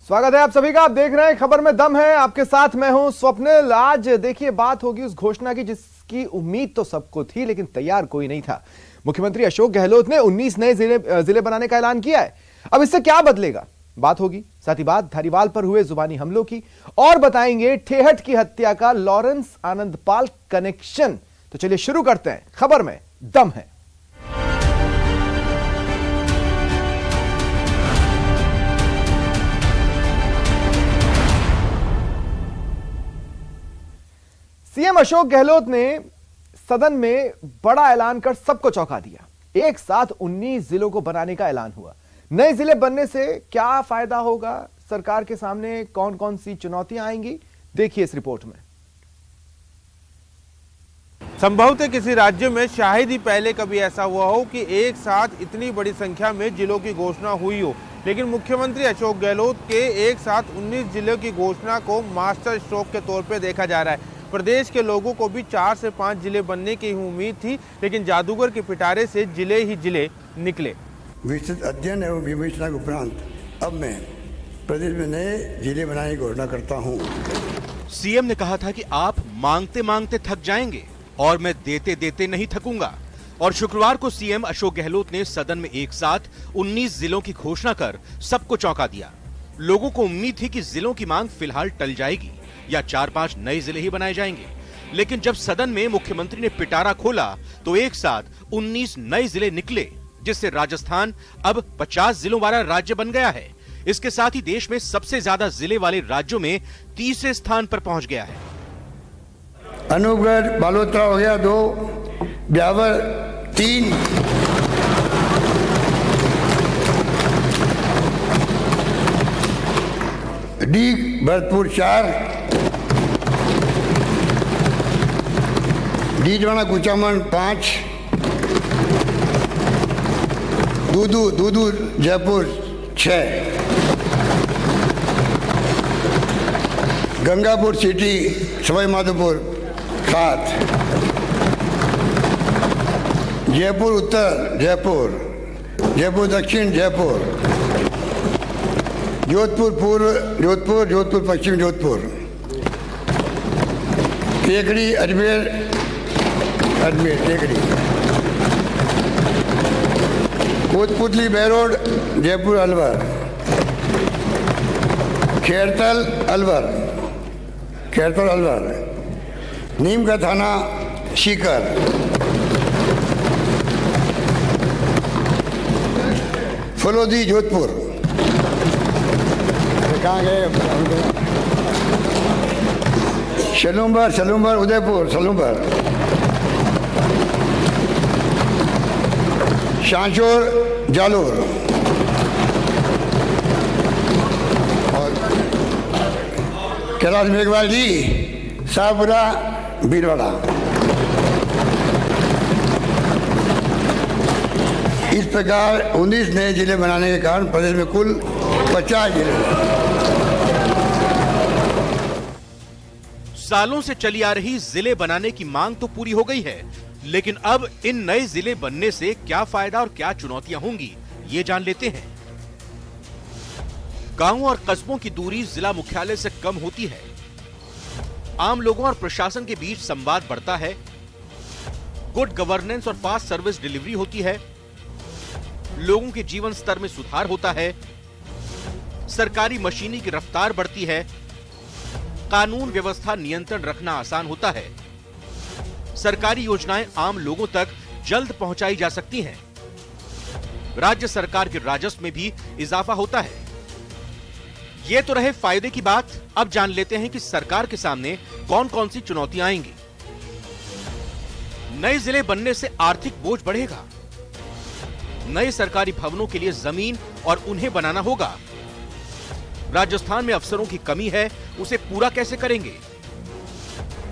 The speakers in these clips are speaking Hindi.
स्वागत है आप सभी का। आप देख रहे हैं खबर में दम है, आपके साथ मैं हूं स्वप्निल। आज देखिए बात होगी उस घोषणा की जिसकी उम्मीद तो सबको थी लेकिन तैयार कोई नहीं था। मुख्यमंत्री अशोक गहलोत ने 19 नए जिले बनाने का ऐलान किया है। अब इससे क्या बदलेगा, बात होगी। साथ ही बात धारीवाल पर हुए जुबानी हमलों की और बताएंगे ठेहट की हत्या का लॉरेंस आनंदपाल कनेक्शन। तो चलिए शुरू करते हैं, खबर में दम है। सीएम अशोक गहलोत ने सदन में बड़ा ऐलान कर सबको चौंका दिया। एक साथ 19 जिलों को बनाने का ऐलान हुआ। नए जिले बनने से क्या फायदा होगा, सरकार के सामने कौन कौन सी चुनौतियां आएंगी, देखिए इस रिपोर्ट में। संभवतः किसी राज्य में शायद ही पहले कभी ऐसा हुआ हो कि एक साथ इतनी बड़ी संख्या में जिलों की घोषणा हुई हो, लेकिन मुख्यमंत्री अशोक गहलोत के एक साथ 19 जिलों की घोषणा को मास्टर स्ट्रोक के तौर पर देखा जा रहा है। प्रदेश के लोगों को भी 4 से 5 जिले बनने की उम्मीद थी, लेकिन जादूगर के पिटारे से जिले ही जिले निकले। विस्तृत अध्ययन एवं विवेचना के उपरांत अब मैं प्रदेश में नए जिले बनाने की घोषणा करता हूं। सीएम ने कहा था कि आप मांगते मांगते थक जाएंगे और मैं देते देते नहीं थकूंगा। और शुक्रवार को सीएम अशोक गहलोत ने सदन में एक साथ 19 जिलों की घोषणा कर सबको चौंका दिया। लोगों को उम्मीद थी कि जिलों की मांग फिलहाल टल जाएगी या 4-5 नए जिले ही बनाए जाएंगे, लेकिन जब सदन में मुख्यमंत्री ने पिटारा खोला तो एक साथ 19 नए जिले निकले, जिससे राजस्थान अब 50 जिलों वाला राज्य बन गया है। इसके साथ ही देश में सबसे ज्यादा जिले वाले राज्यों में तीसरे स्थान पर पहुंच गया है। अनूपगढ़ बालोतरा हो गया 2, ब्यावर 3, डीग भरतपुर 4, डीडवाना कुचामन 5, दूदू जयपुर 6, गंगापुर सिटी सवाई माधोपुर 7, जयपुर उत्तर जयपुर दक्षिण जयपुर, जोधपुर पूर्व जोधपुर पश्चिम जोधपुर, टेकड़ी अजमेर टेकड़ी, कोतपुतली बेरोड जयपुर अलवर, खेरतल अलवर, नीम का थाना सीकर, फलोदी जोधपुर। कहाँ गए? सलूम्बर उदयपुर, शांचोर जालोर और कैलाश मेघवाल जी शाहपुरा भीलवाड़ा। इस प्रकार 19 नए जिले बनाने के कारण प्रदेश में कुल 50 जिले। सालों से चली आ रही जिले बनाने की मांग तो पूरी हो गई है, लेकिन अब इन नए जिले बनने से क्या फायदा और क्या चुनौतियां होंगी, ये जान लेते हैं। गांवों और कस्बों की दूरी जिला मुख्यालय से कम होती है। आम लोगों और प्रशासन के बीच संवाद बढ़ता है। गुड गवर्नेंस और फास्ट सर्विस डिलीवरी होती है। लोगों के जीवन स्तर में सुधार होता है। सरकारी मशीनी की रफ्तार बढ़ती है। कानून व्यवस्था नियंत्रण रखना आसान होता है। सरकारी योजनाएं आम लोगों तक जल्द पहुंचाई जा सकती हैं। राज्य सरकार के राजस्व में भी इजाफा होता है। ये तो रहे फायदे की बात। अब जान लेते हैं कि सरकार के सामने कौन कौन सी चुनौतियां आएंगी। नए जिले बनने से आर्थिक बोझ बढ़ेगा। नए सरकारी भवनों के लिए जमीन और उन्हें बनाना होगा। राजस्थान में अफसरों की कमी है, उसे पूरा कैसे करेंगे?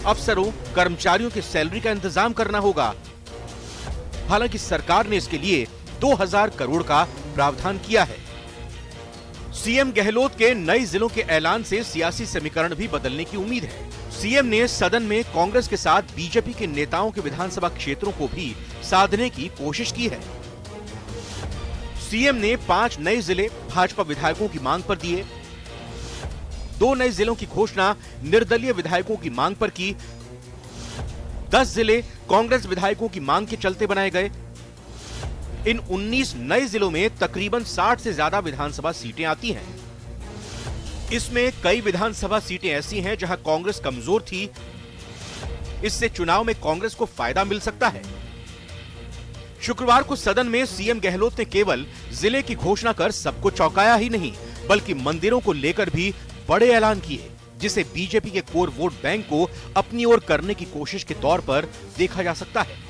अफसरों कर्मचारियों की सैलरी का इंतजाम करना होगा। हालांकि सरकार ने इसके लिए 2000 करोड़ का प्रावधान किया है। सीएम गहलोत के नए जिलों के ऐलान से सियासी समीकरण भी बदलने की उम्मीद है। सीएम ने सदन में कांग्रेस के साथ बीजेपी के नेताओं के विधानसभा क्षेत्रों को भी साधने की कोशिश की है। सीएम ने 5 नए जिले भाजपा विधायकों की मांग पर दिए। 2 नए जिलों की घोषणा निर्दलीय विधायकों की मांग पर की। 10 जिले कांग्रेस विधायकों की मांग के चलते बनाए गए। इन 19 नए जिलों में तकरीबन 60 से ज्यादा विधानसभा सीटें आती हैं। इसमें कई विधानसभा सीटें ऐसी हैं जहां कांग्रेस कमजोर थी। इससे चुनाव में कांग्रेस को फायदा मिल सकता है। शुक्रवार को सदन में सीएम गहलोत ने केवल जिले की घोषणा कर सबको चौंकाया ही नहीं, बल्कि मंदिरों को लेकर भी बड़े ऐलान किए, जिसे बीजेपी के कोर वोट बैंक को अपनी ओर करने की कोशिश के तौर पर देखा जा सकता है।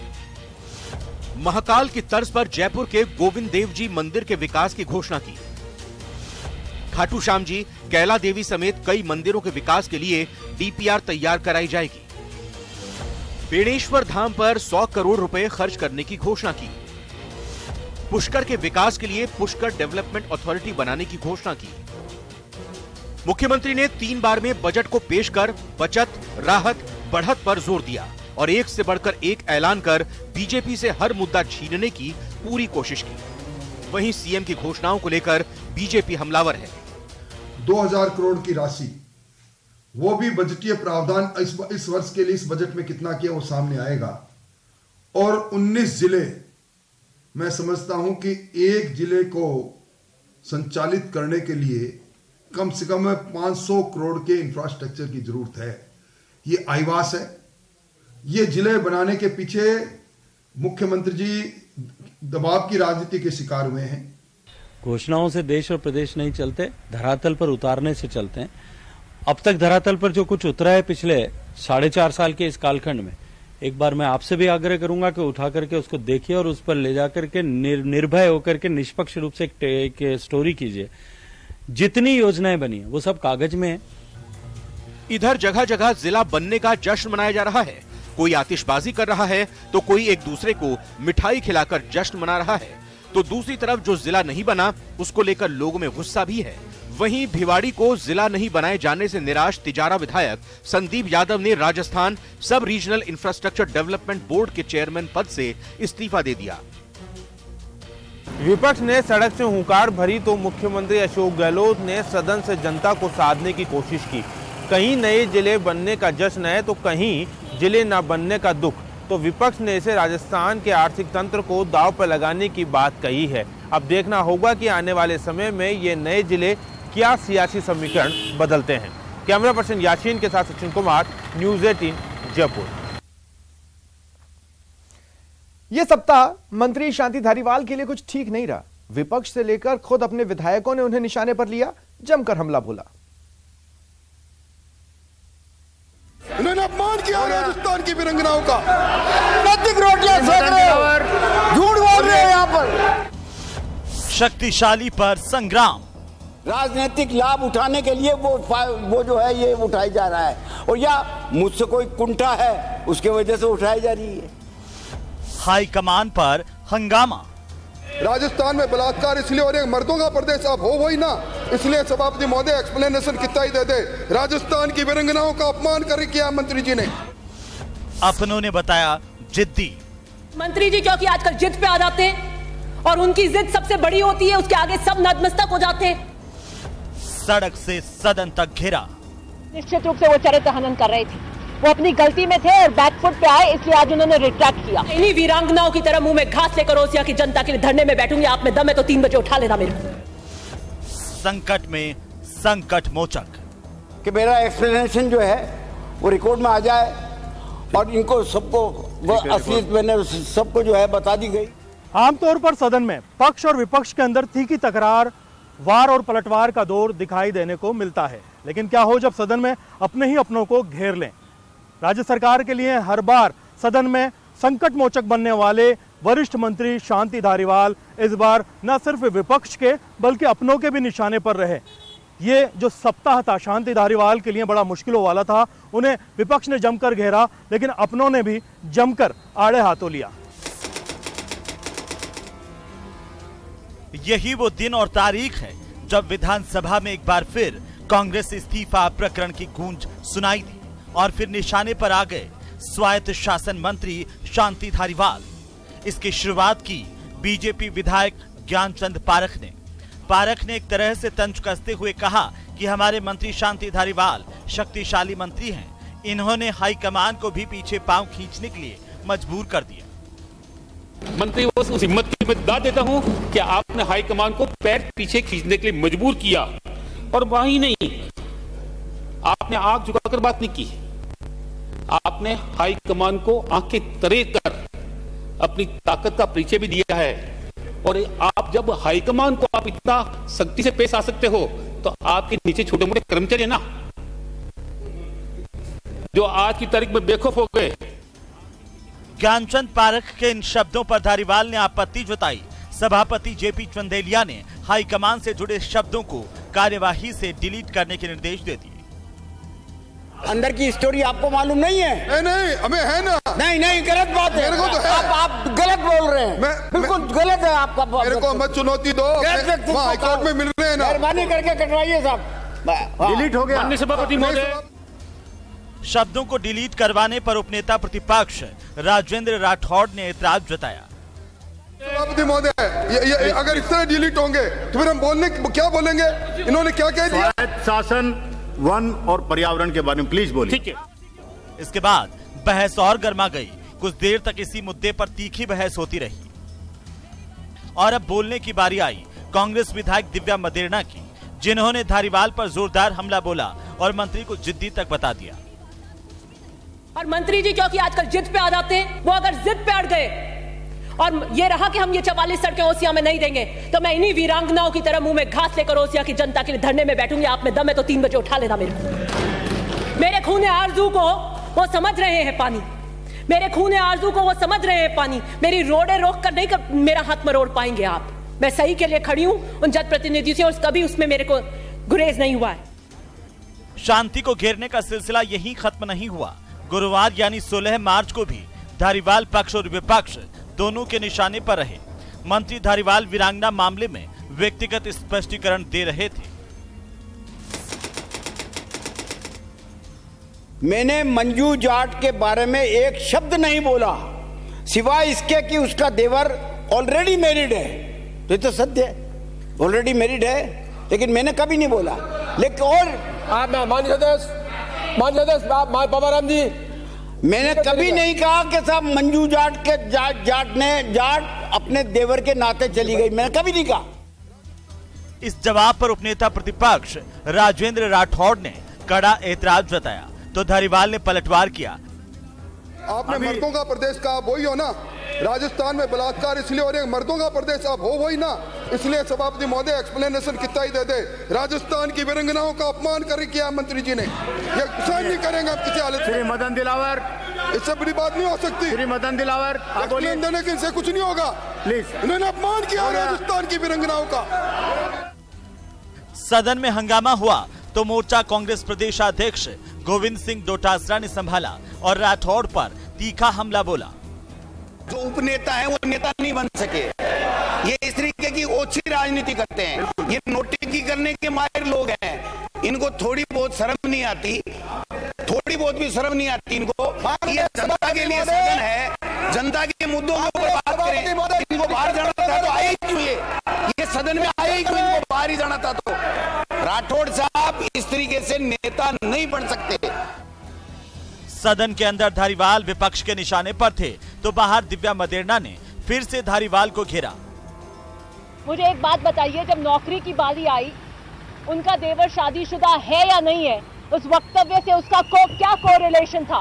महाकाल की तर्ज पर जयपुर के गोविंद देव जी मंदिर के विकास की घोषणा की। खाटू श्याम जी, कैला देवी समेत कई मंदिरों के विकास के लिए डीपीआर तैयार कराई जाएगी। बेणेश्वर धाम पर 100 करोड़ रुपए खर्च करने की घोषणा की। पुष्कर के विकास के लिए पुष्कर डेवलपमेंट अथॉरिटी बनाने की घोषणा की। मुख्यमंत्री ने 3 बार में बजट को पेश कर बचत, राहत, बढ़त पर जोर दिया और एक से बढ़कर एक ऐलान कर बीजेपी से हर मुद्दा छीनने की पूरी कोशिश की। वहीं सीएम की घोषणाओं को लेकर बीजेपी हमलावर है। 2000 करोड़ की राशि, वो भी बजटीय प्रावधान इस वर्ष के लिए इस बजट में कितना किया वो सामने आएगा। और 19 जिले, मैं समझता हूं कि एक जिले को संचालित करने के लिए कम से कम 500 करोड़ के इंफ्रास्ट्रक्चर की जरूरत है। ये आईवास है। ये जिले बनाने के पीछे मुख्यमंत्री जी दबाव की राजनीति के शिकार हुए हैं। घोषणाओं से देश और प्रदेश नहीं चलते, धरातल पर उतारने से चलते हैं। अब तक धरातल पर जो कुछ उतरा है पिछले 4.5 साल के इस कालखंड में, एक बार मैं आपसे भी आग्रह करूंगा कि उठा करके उसको देखिए और उस पर ले जाकर के निर्भय होकर के निष्पक्ष रूप से एक स्टोरी कीजिए। जितनी योजनाएं बनी है वो सब कागज में है। इधर जगह जगह जिला बनने का जश्न मनाया जा रहा है। कोई आतिशबाजी कर रहा है तो कोई एक दूसरे को मिठाई खिलाकर जश्न मना रहा है, तो दूसरी तरफ जो जिला नहीं बना उसको लेकर लोगों में गुस्सा भी है। वहीं भिवाड़ी को जिला नहीं बनाए जाने से निराश तिजारा विधायक संदीप यादव ने राजस्थान सब रीजनल इंफ्रास्ट्रक्चर डेवलपमेंट बोर्ड के चेयरमैन पद से इस्तीफा दे दिया। विपक्ष ने सड़क से हुंकार भरी तो मुख्यमंत्री अशोक गहलोत ने सदन से जनता को साधने की कोशिश की। कहीं नए जिले बनने का जश्न है तो कहीं जिले न बनने का दुख। तो विपक्ष ने इसे राजस्थान के आर्थिक तंत्र को दांव पर लगाने की बात कही है। अब देखना होगा कि आने वाले समय में ये नए जिले क्या सियासी समीकरण बदलते हैं। कैमरा पर्सन याशीन के साथ सचिन कुमार, न्यूज़ 18 जयपुर। यह सप्ताह मंत्री शांति धारीवाल के लिए कुछ ठीक नहीं रहा। विपक्ष से लेकर खुद अपने विधायकों ने उन्हें निशाने पर लिया, जमकर हमला बोला। उन्होंने अपमान किया राजस्थान की वीरांगनाओं का। रोटियां सेक रहे हो, झूठ बोल रहे हो यहाँ पर। शक्तिशाली पर संग्राम, राजनीतिक लाभ उठाने के लिए वो जो है ये उठाई जा रहा है, और या मुझसे कोई कुंठा है उसके वजह से उठाई जा रही है। हाई कमान पर हंगामा। राजस्थान में बलात्कार इसलिए और एक मर्दों का प्रदेश अब हो ही ना, इसलिए सभापति महोदय एक्सप्लेनेशन कितना ही दे दे। राजस्थान की वीरांगनाओं का अपमान कर किया मंत्री जी ने। अपनों ने बताया जिद्दी। मंत्री जी क्योंकि आजकल जिद पे आ जाते हैं और उनकी जिद सबसे बड़ी होती है, उसके आगे सब नतमस्तक हो जाते हैं। सड़क से सदन तक घिरा। निश्चित रूप से वो चरित्र हनन कर रहे थे, वो अपनी गलती में थे और बैकफुट पे आए, इसलिए आज उन्होंने रिट्रैक्ट किया। इन्हीं वीरांगनाओं की तरह मुंह में घास लेकर ओसिया की जनता के लिए धरने में बैठूंगी। आप में दम है तो 3 बजे उठा लेना मेरे। संकट में संकट मोचक कि मेरा एक्सप्लेनेशन जो है वो रिकॉर्ड में आ जाए और इनको सबको असलियत मैंने सबको जो है बता दी गई। आमतौर पर सदन में पक्ष और विपक्ष के अंदर तीखी तकरार, वार और पलटवार का दौर दिखाई देने को मिलता है, लेकिन क्या हो जब सदन में अपने ही अपनों को घेर लें। राज्य सरकार के लिए हर बार सदन में संकट मोचक बनने वाले वरिष्ठ मंत्री शांति धारीवाल इस बार न सिर्फ विपक्ष के बल्कि अपनों के भी निशाने पर रहे। ये जो सप्ताह था शांति धारीवाल के लिए बड़ा मुश्किलों वाला था। उन्हें विपक्ष ने जमकर घेरा, लेकिन अपनों ने भी जमकर आड़े हाथों लिया। यही वो दिन और तारीख है जब विधानसभा में एक बार फिर कांग्रेस इस्तीफा प्रकरण की गूंज सुनाई दी और फिर निशाने पर आ गए स्वायत्त शासन मंत्री शांति धारीवाल। इसकी शुरुआत की बीजेपी विधायक ज्ञानचंद पारख ने एक तरह से तंज कसते हुए कहा कि हमारे मंत्री शांति धारीवाल शक्तिशाली मंत्री हैं। इन्होंने हाईकमान को भी पीछे पांव खींचने के लिए मजबूर कर दिया। मंत्री बस उस हिम्मत की मैं दाद देता हूं कि आपने हाईकमान को पैर पीछे खींचने के लिए मजबूर किया, और वही नहीं, आपने आंख झुकाकर बात नहीं की। आपने हाईकमान को आंखें तरे कर अपनी ताकत का परिचय भी दिया है। और आप जब हाईकमान को आप इतना सख्ती से पेश आ सकते हो, तो आपके नीचे छोटे मोटे कर्मचारी है ना, जो आज की तारीख में बेखौफ हो गए। ज्ञानचंद पारख के इन शब्दों पर धारीवाल ने आपत्ति जताई। सभापति जेपी चंदेलिया ने हाईकमान से जुड़े शब्दों को कार्यवाही से डिलीट करने के निर्देश दे दिए। अंदर की स्टोरी आपको मालूम नहीं है? नहीं, हमें है ना। नहीं, गलत बात है। मेरे को तो है। आप गलत बोल रहे हैं। बिल्कुल गलत है आपका। मेरे को मत चुनौती दो। हाईकोर्ट में मिल रहे हैं ना। मेहरबानी करके कटवाइए साहब। डिलीट हो गया। माननीय सभापति महोदय, शब्दों को डिलीट करवाने पर उपनेता प्रतिपक्ष राजेंद्र राठौड़ ने एतराज जताया। सभापति महोदय, अगर इस तरह डिलीट होंगे तो फिर हम क्या बोलेंगे? इन्होंने क्या कह दिया? शासन, वन और पर्यावरण के बारे में प्लीज बोलिए। ठीक है। इसके बाद बहस और गर्मा गई। कुछ देर तक इसी मुद्दे पर तीखी बहस होती रही और अब बोलने की बारी आई कांग्रेस विधायक दिव्या मदेरणा की, जिन्होंने धारीवाल पर जोरदार हमला बोला और मंत्री को जिद्दी तक बता दिया। और मंत्री जी क्योंकि आजकल जिद पे आ जाते हैं, वो अगर जिद पे अड़ गए और ये रहा कि हम ये 44 सड़कें ओसिया में नहीं देंगे, तो मैं इन्हीं वीरांगनाओं की तरह मुंह में घास लेकर ओसिया की जनता के लिए धरने में बैठूंगी। आप में दम है तो 3 बजे उठा लेना मेरे खून आरजू को वो समझ रहे हैं पानी, मेरे खून आरजू को वो समझ रहे हैं पानी। मेरी रोडे रोक कर नहीं कर मेरा हाथ मरोड़ पाएंगे आप। मैं सही के लिए खड़ी हूं उन जनप्रतिनिधि से, और कभी उसमें मेरे को गुरेज नहीं हुआ है। शांति को घेरने का सिलसिला यहीं खत्म नहीं हुआ। गुरुवार यानी 16 मार्च को भी धारीवाल पक्ष और विपक्ष दोनों के निशाने पर रहे। मंत्री धारीवाल वीरांगना मामले में व्यक्तिगत स्पष्टीकरण दे रहे थे। मैंने मंजू जाट के बारे में एक शब्द नहीं बोला, सिवाय इसके कि उसका देवर ऑलरेडी मैरिड है। तो ये तो सत्य है, ऑलरेडी मैरिड है, लेकिन मैंने कभी नहीं बोला। लेकिन और बाबा राम जी, मैंने कभी नहीं कहा कि साहब मंजू जाट के जाट अपने देवर के नाते चली गई, मैंने कभी नहीं कहा। इस जवाब पर उपनेता प्रतिपक्ष राजेंद्र राठौड़ ने कड़ा एतराज जताया, तो धारीवाल ने पलटवार किया। आपने मर्दों का प्रदेश कहा, वही हो ना। राजस्थान में बलात्कार इसलिए हो रहे, मर्दों का प्रदेश आप हो वही ना। इसलिए सभापति महोदय एक्सप्लेनेशन कितना ही दे दे। राजस्थान की वीरांगनाओं का अपमान कर किया मंत्री जी ने, ये सहन नहीं करेंगे आप किसी हालत में। श्री मदन दिलावर, इससे बड़ी बात नहीं हो सकती। श्री मदन दिलावर, एक्सप्लेन देने के इनसे कुछ नहीं होगा प्लीज। इन्होंने अपमान किया राजस्थान की वीरांगनाओं का। सदन में हंगामा हुआ तो मोर्चा कांग्रेस प्रदेश अध्यक्ष गोविंद सिंह डोटासरा ने संभाला और राठौड़ पर तीखा हमला बोला। जो उपनेता है वो नेता नहीं बन सके, ये इस तरीके की ओछी राजनीति करते हैं, ये नोटंकी करने के माहिर लोग हैं। इनको थोड़ी बहुत शर्म नहीं आती, थोड़ी बहुत भी शर्म नहीं आती इनको। ये जनता के लिए सदन है, जनता के मुद्दों के ऊपर बात करें। इनको बाहर जाना था तो आए ही क्यों? ये सदन में आए ही क्यों? इनको बाहर ही जाना था। तो राठौड़ साहब इस तरीके से नेता नहीं बन सकते। सदन के अंदर धारीवाल विपक्ष के निशाने पर थे तो बाहर दिव्या मदेरणा ने फिर से धारीवाल को घेरा। मुझे एक बात बताइए, जब नौकरी की बारी आई, उनका देवर शादीशुदा है या नहीं है, उस वक्तव्य से उसका क्या कोरिलेशन था,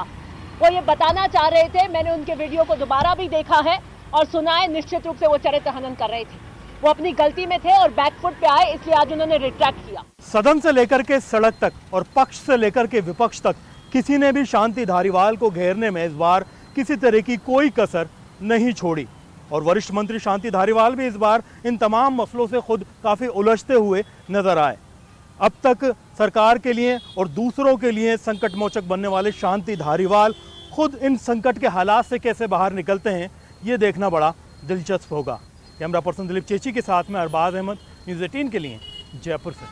वो ये बताना चाह रहे थे। मैंने उनके वीडियो को दोबारा भी देखा है और सुना है। निश्चित रूप से वो चरित्र हनन कर रहे थे, वो अपनी गलती में थे और बैकफुट पे आए, इसलिए आज उन्होंने रिट्रैक्ट किया। सदन से लेकर के सड़क तक और पक्ष से लेकर के विपक्ष तक किसी ने भी शांति धारीवाल को घेरने में इस बार किसी तरह की कोई कसर नहीं छोड़ी। और वरिष्ठ मंत्री शांति धारीवाल भी इस बार इन तमाम मसलों से खुद काफी उलझते हुए नजर आए। अब तक सरकार के लिए और दूसरों के लिए संकट मोचक बनने वाले शांति धारीवाल खुद इन संकट के हालात से कैसे बाहर निकलते हैं, ये देखना बड़ा दिलचस्प होगा। कैमरा पर्सन दिलीप चेची के साथ में अरबाज अहमद, न्यूज़ 18 के लिए जयपुर से।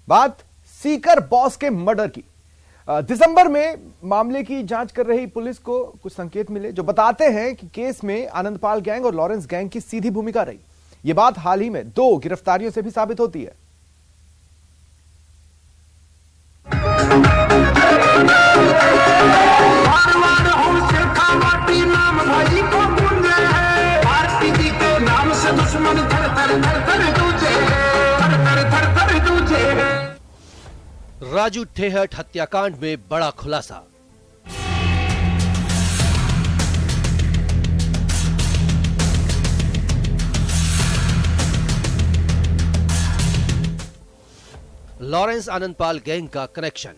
बात सीकर बॉस के मर्डर की। दिसंबर में मामले की जांच कर रही पुलिस को कुछ संकेत मिले जो बताते हैं कि केस में आनंदपाल गैंग और लॉरेंस गैंग की सीधी भूमिका रही। यह बात हाल ही में 2 गिरफ्तारियों से भी साबित होती है। राजू ठेहट हत्याकांड में बड़ा खुलासा। लॉरेंस आनंदपाल गैंग का कनेक्शन।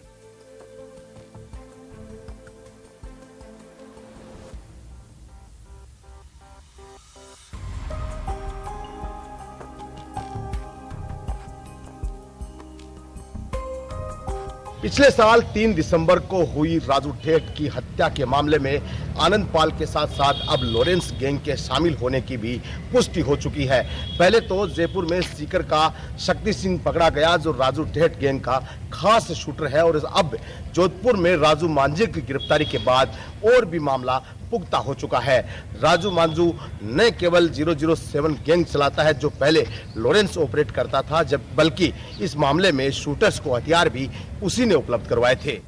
पिछले साल 3 दिसंबर को हुई राजू ठेठ की हत्या के मामले में आनंदपाल के साथ साथ अब लॉरेंस गैंग के शामिल होने की भी पुष्टि हो चुकी है। पहले तो जयपुर में सीकर का शक्ति सिंह पकड़ा गया, जो राजू ठेठ गैंग का खास शूटर है, और अब जोधपुर में राजू मांझू की गिरफ्तारी के बाद और भी मामला पुख्ता हो चुका है। राजू मांझू न केवल 007 गैंग चलाता है, जो पहले लॉरेंस ऑपरेट करता था, बल्कि इस मामले में शूटर्स को हथियार भी उसी ने उपलब्ध करवाए थे।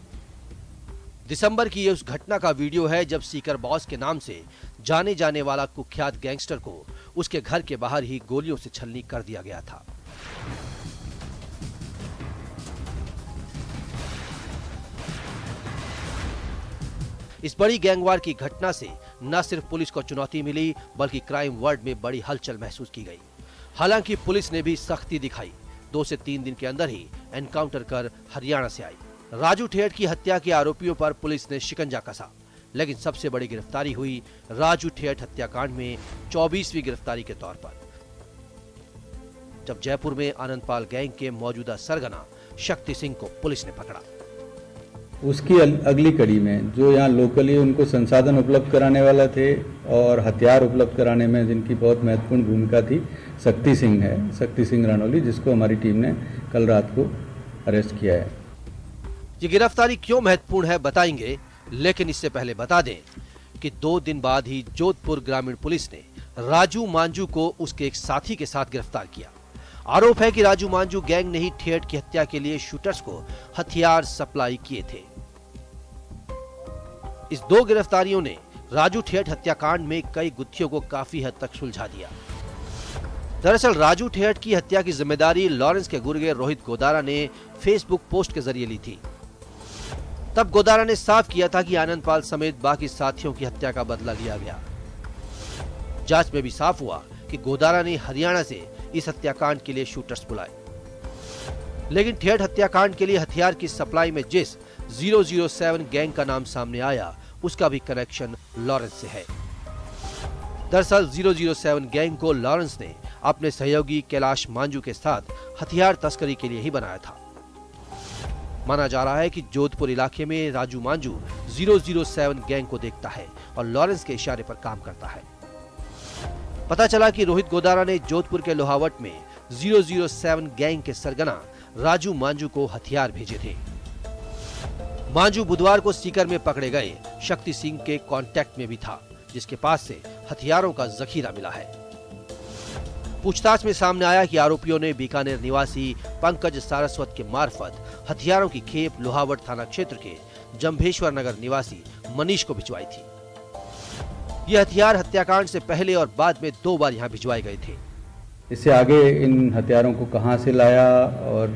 दिसंबर की ये उस घटना का वीडियो है जब सीकर बॉस के नाम से जाने जाने वाला कुख्यात गैंगस्टर को उसके घर के बाहर ही गोलियों से छलनी कर दिया गया था। इस बड़ी गैंगवार की घटना से न सिर्फ पुलिस को चुनौती मिली, बल्कि क्राइम वर्ल्ड में बड़ी हलचल महसूस की गई। हालांकि पुलिस ने भी सख्ती दिखाई, 2 से 3 दिन के अंदर ही एनकाउंटर कर हरियाणा से आई। राजू ठेठ की हत्या के आरोपियों पर पुलिस ने शिकंजा कसा, लेकिन सबसे बड़ी गिरफ्तारी हुई राजू ठेठ हत्याकांड में 24वीं गिरफ्तारी के तौर पर, जब जयपुर में आनंदपाल गैंग के मौजूदा सरगना शक्ति सिंह को पुलिस ने पकड़ा। उसकी अगली कड़ी में जो यहाँ लोकली उनको संसाधन उपलब्ध कराने वाला थे और हथियार उपलब्ध कराने में जिनकी बहुत महत्वपूर्ण भूमिका थी, शक्ति सिंह है, शक्ति सिंह रानौली, जिसको हमारी टीम ने कल रात को अरेस्ट किया है। ये गिरफ्तारी क्यों महत्वपूर्ण है बताएंगे, लेकिन इससे पहले बता दें कि 2 दिन बाद ही जोधपुर ग्रामीण पुलिस ने राजू मांझू को उसके एक साथी के साथ गिरफ्तार किया। आरोप है कि राजू मांझू गैंग ने ही ठेठ की हत्या के लिए शूटर्स को हथियार सप्लाई किए थे। इस 2 गिरफ्तारियों ने राजू ठेठ हत्याकांड में कई गुत्थियों को काफी हद तक सुलझा दिया। दरअसल राजू ठेठ की हत्या की जिम्मेदारी लॉरेंस के गुर्गे रोहित गोदारा ने फेसबुक पोस्ट के जरिए ली थी। तब गोदारा ने साफ किया था कि आनंदपाल समेत बाकी साथियों की हत्या का बदला लिया गया। जांच में भी साफ हुआ कि गोदारा ने हरियाणा से इस हत्याकांड के लिए शूटर्स बुलाए, लेकिन ठेठ हत्याकांड के लिए हथियार की सप्लाई में जिस 007 गैंग का नाम सामने आया, उसका भी कनेक्शन लॉरेंस से है। दरअसल 007 गैंग को लॉरेंस ने अपने सहयोगी कैलाश मांझू के साथ हथियार तस्करी के लिए ही बनाया था। माना जा रहा है कि जोधपुर इलाके में राजू मांझू 007 गैंग को देखता है और लॉरेंस के इशारे पर काम करता है। पता चला कि रोहित गोदारा ने जोधपुर के लोहावट में 007 गैंग के सरगना राजू मांझू को हथियार भेजे थे। मांझू बुधवार को सीकर में पकड़े गए शक्ति सिंह के कांटेक्ट में भी था, जिसके पास से हथियारों का जखीरा मिला है। पूछताछ में सामने आया कि आरोपियों ने बीकानेर निवासी पंकज सारस्वत के मार्फत हथियारों की खेप लोहावट थाना क्षेत्र के जंभेश्वर नगर निवासी मनीष को भिजवाई थी। ये हथियार हत्याकांड से पहले और बाद में 2 बार यहाँ भिजवाए गए थे। इससे आगे इन हथियारों को कहां से लाया और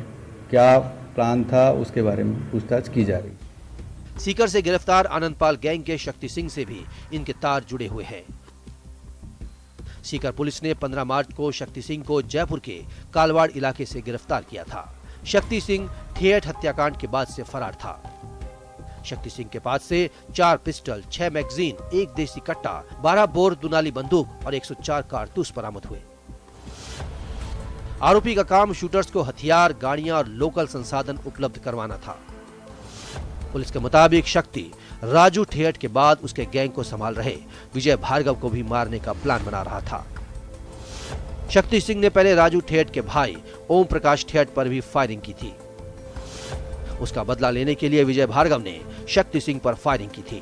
क्या प्लान था, उसके बारे में पूछताछ की जा रही। सीकर से गिरफ्तार आनंदपाल गैंग के शक्ति सिंह से भी इनके तार जुड़े हुए हैं। सीकर पुलिस ने 15 मार्च को शक्ति सिंह को जयपुर के कालवाड़ इलाके से गिरफ्तार किया था। शक्ति सिंह ठेठ हत्याकांड के बाद से फरार था। शक्ति सिंह के पास से 4 पिस्टल, 6 मैगजीन, 1 देसी कट्टा, 12 बोर दुनाली बंदूक और 104 कारतूस बरामद हुए। आरोपी का काम शूटर्स को हथियार, गाड़ियां और लोकल संसाधन उपलब्ध करवाना था। पुलिस के मुताबिक शक्ति राजू ठेठ के बाद उसके गैंग को संभाल रहे विजय भार्गव को भी मारने का प्लान बना रहा था। शक्ति सिंह ने पहले राजू ठेठ के भाई ओम प्रकाश ठेठ पर भी फायरिंग की थी। उसका बदला लेने के लिए विजय भार्गव ने शक्ति सिंह पर फायरिंग की थी।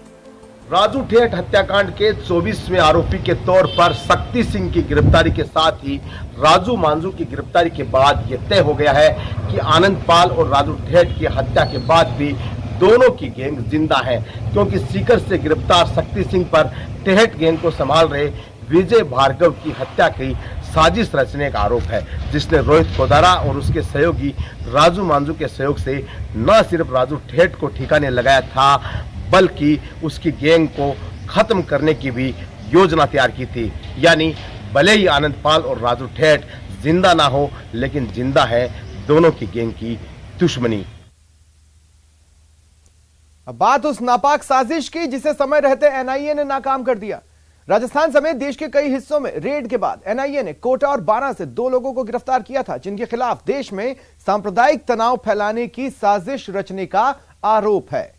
राजू ठेठ हत्याकांड के 24वें आरोपी के तौर पर शक्ति सिंह की गिरफ्तारी के साथ ही राजू मांझू की गिरफ्तारी के बाद यह तय हो गया है कि आनंद पाल और राजू ठेठ की हत्या के बाद भी दोनों की गैंग जिंदा है, क्योंकि सीकर से गिरफ्तार शक्ति सिंह पर ठेठ गैंग को संभाल रहे विजय भार्गव की हत्या की साजिश रचने का आरोप है, जिसने रोहित गोदारा और उसके सहयोगी राजू मांझू के सहयोग से न सिर्फ राजू ठेठ को ठिकाने लगाया था, बल्कि उसकी गैंग को खत्म करने की भी योजना तैयार की थी। यानी भले ही आनंद पाल और राजू ठेठ जिंदा ना हो, लेकिन जिंदा है दोनों की गैंग की दुश्मनी। अब बात उस नापाक साजिश की जिसे समय रहते एनआईए ने नाकाम कर दिया। राजस्थान समेत देश के कई हिस्सों में रेड के बाद एनआईए ने कोटा और बारां से 2 लोगों को गिरफ्तार किया था, जिनके खिलाफ देश में सांप्रदायिक तनाव फैलाने की साजिश रचने का आरोप है।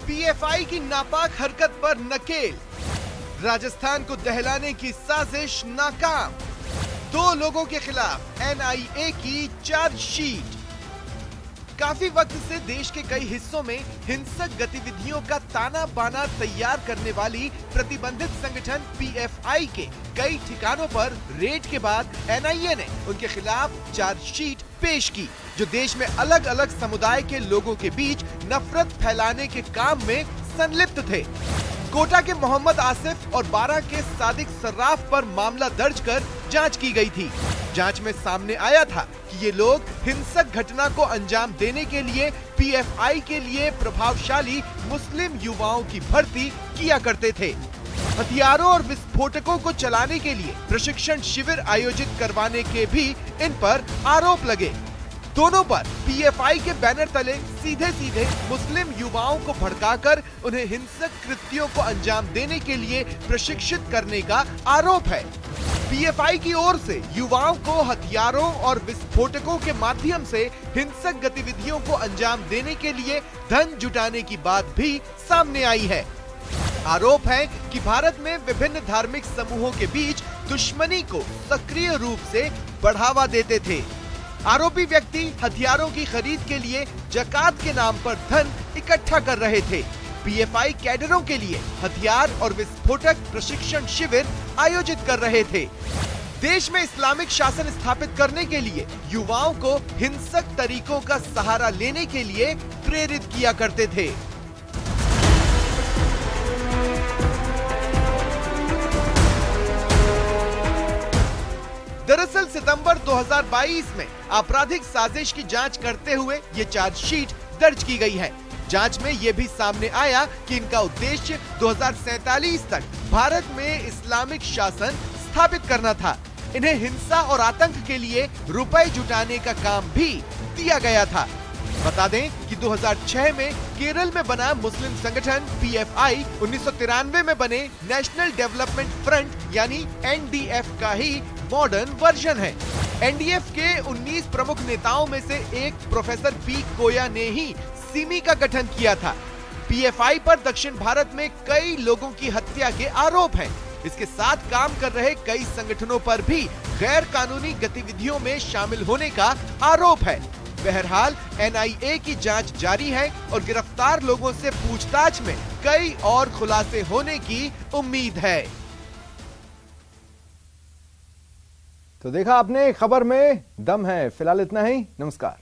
पीएफआई की नापाक हरकत पर नकेल, राजस्थान को दहलाने की साजिश नाकाम, 2 लोगों के खिलाफ एनआईए की चार्जशीट। काफी वक्त से देश के कई हिस्सों में हिंसक गतिविधियों का ताना बाना तैयार करने वाली प्रतिबंधित संगठन पीएफआई के कई ठिकानों पर रेड के बाद एनआईए ने उनके खिलाफ चार्जशीट पेश की, जो देश में अलग अलग समुदाय के लोगों के बीच नफरत फैलाने के काम में संलिप्त थे। कोटा के मोहम्मद आसिफ और बारां के सादिक सर्राफ पर मामला दर्ज कर जांच की गई थी। जांच में सामने आया था कि ये लोग हिंसक घटना को अंजाम देने के लिए पीएफआई के लिए प्रभावशाली मुस्लिम युवाओं की भर्ती किया करते थे। हथियारों और विस्फोटकों को चलाने के लिए प्रशिक्षण शिविर आयोजित करवाने के भी इन पर आरोप लगे। दोनों पर पीएफआई के बैनर तले सीधे सीधे मुस्लिम युवाओं को भड़काकर उन्हें हिंसक कृत्यों को अंजाम देने के लिए प्रशिक्षित करने का आरोप है। पीएफआई की ओर से युवाओं को हथियारों और विस्फोटकों के माध्यम से हिंसक गतिविधियों को अंजाम देने के लिए धन जुटाने की बात भी सामने आई है। आरोप है कि भारत में विभिन्न धार्मिक समूहों के बीच दुश्मनी को सक्रिय रूप से बढ़ावा देते थे। आरोपी व्यक्ति हथियारों की खरीद के लिए जकात के नाम पर धन इकट्ठा कर रहे थे। पीएफआई कैडरों के लिए हथियार और विस्फोटक प्रशिक्षण शिविर आयोजित कर रहे थे। देश में इस्लामिक शासन स्थापित करने के लिए युवाओं को हिंसक तरीकों का सहारा लेने के लिए प्रेरित किया करते थे। दरअसल सितंबर 2022 में आपराधिक साजिश की जांच करते हुए ये चार्जशीट दर्ज की गई है। जांच में ये भी सामने आया कि इनका उद्देश्य 2047 तक भारत में इस्लामिक शासन स्थापित करना था। इन्हें हिंसा और आतंक के लिए रुपए जुटाने का काम भी दिया गया था। बता दें कि 2006 में केरल में बना मुस्लिम संगठन पीएफआई 1993 में बने नेशनल डेवलपमेंट फ्रंट यानी एनडीएफ का ही मॉडर्न वर्जन है। एनडीएफ के 19 प्रमुख नेताओं में से एक प्रोफेसर पी कोया ने ही सिमी का गठन किया था। पीएफआई पर दक्षिण भारत में कई लोगों की हत्या के आरोप हैं। इसके साथ काम कर रहे कई संगठनों पर भी गैर कानूनी गतिविधियों में शामिल होने का आरोप है। बहरहाल एनआईए की जांच जारी है और गिरफ्तार लोगों से पूछताछ में कई और खुलासे होने की उम्मीद है। तो देखा आपने, खबर में दम है। फिलहाल इतना ही, नमस्कार।